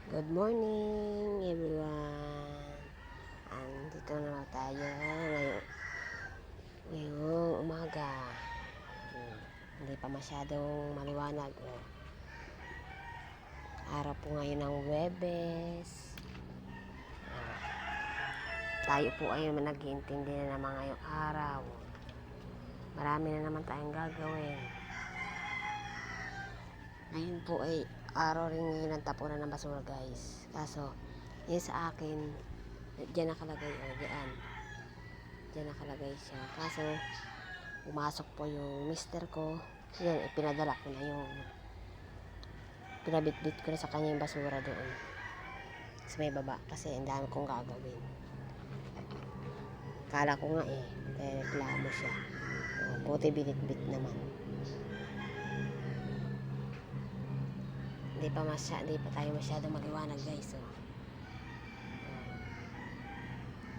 Good morning, everyone. Andito na tayo ngayong umaga. Hindi pa masyadong maliwanag. Araw po ngayon ng Huwebes. Tayo po ay nag-iintindi na naman ngayong araw. Marami na naman tayong gagawin. Ngayon po ay araw rin ngayon ng tapunan ng basura, guys. Kaso, yun sa akin, diyan nakalagay, diyan nakalagay siya. Kaso, pumasok po yung mister ko. Yan, ipinadala ko na yung pinabitbit ko na sa kanya yung basura doon sa may baba kasi ang dami kong gagawin. Kala ko nga reklamo siya. Buti binitbit naman. Hindi pa tayo masyadong maliwanag, guys.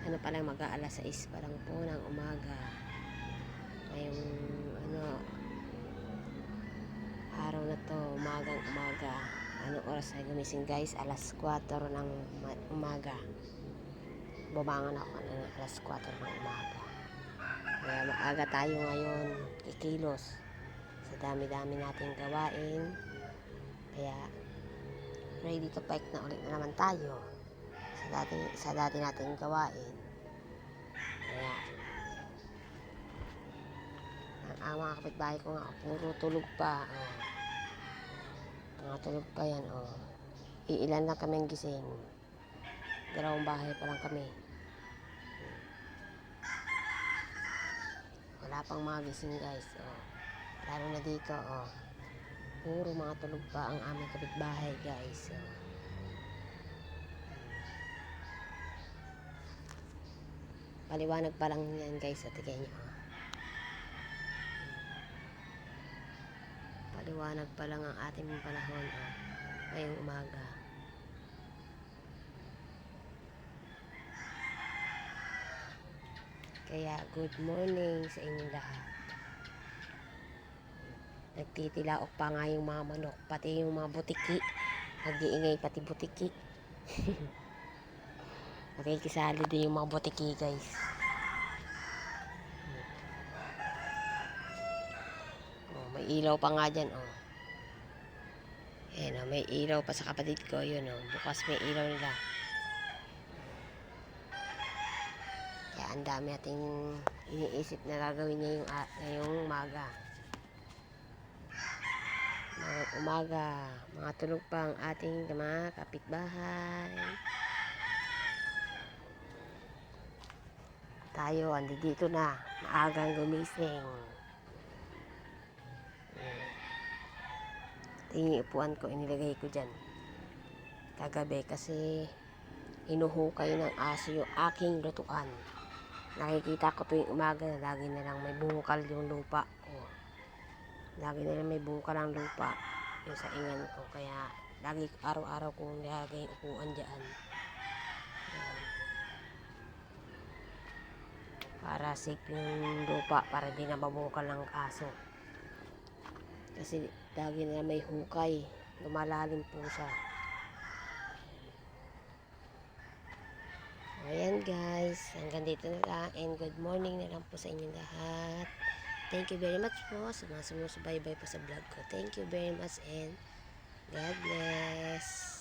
Ano pa lang, mag-aalas 6 pa lang po ng umaga. Ngayong araw na to, umaga. Anong oras ay gumising, guys? Alas 4 ng umaga. Bumangon ako ng alas 4 ng umaga. Kaya maaga tayo ngayon kikilos sa dami-dami nating gawain. Kaya ready to fight na ulit na naman tayo sa dati nating gawain. Kaya ang mga kapitbahay ko nga puro tulog pa. Mga tulog pa yan. Iilan lang kaming gising. 2 bahay pa lang kami. Wala pang mga gising, guys. Lalo na dito. Puro mga tulog pa ang aming kapitbahay, guys. Paliwanag pa lang yan, guys. Tingnan nyo. Paliwanag pa lang ang ating panahon. Ngayong umaga. Kaya good morning sa inyong lahat. Nagtitilaok pa nga yung mga manok, pati yung mga butiki. Nag-iingay pati butiki. Nakikisali din yung mga butiki, guys. May ilaw pa nga dyan. Ayan, may ilaw pa sa kapatid ko. Yun, bukas may ilaw nila. Kaya ang dami nating iniisip na gagawin niya ngayong umaga. Mga tulog pa ang ating mga kapitbahay. Tayo, andito na. Maagang gumising. Yung upuan ko, inilagay ko dyan kagabi kasi hinuhukay ng aso yung aking lutuan. Nakikita ko tuwing umaga na lagi na lang may bungkal yung lupa ko. Lagi na lang may bungkal ang lupa yung sa ingan ko. Kaya lagi araw-araw kong nilagay yung upuan dyan. Para safe yung lupa, para di na mabungkal ng aso. Kasi lagi na may hukay, lumalalim po siya. Ayan, guys, hanggang dito na lang, and good morning na lang po sa inyong lahat. Thank you very much po sa mga sumusubaybay po sa vlog ko. Thank you very much and God bless.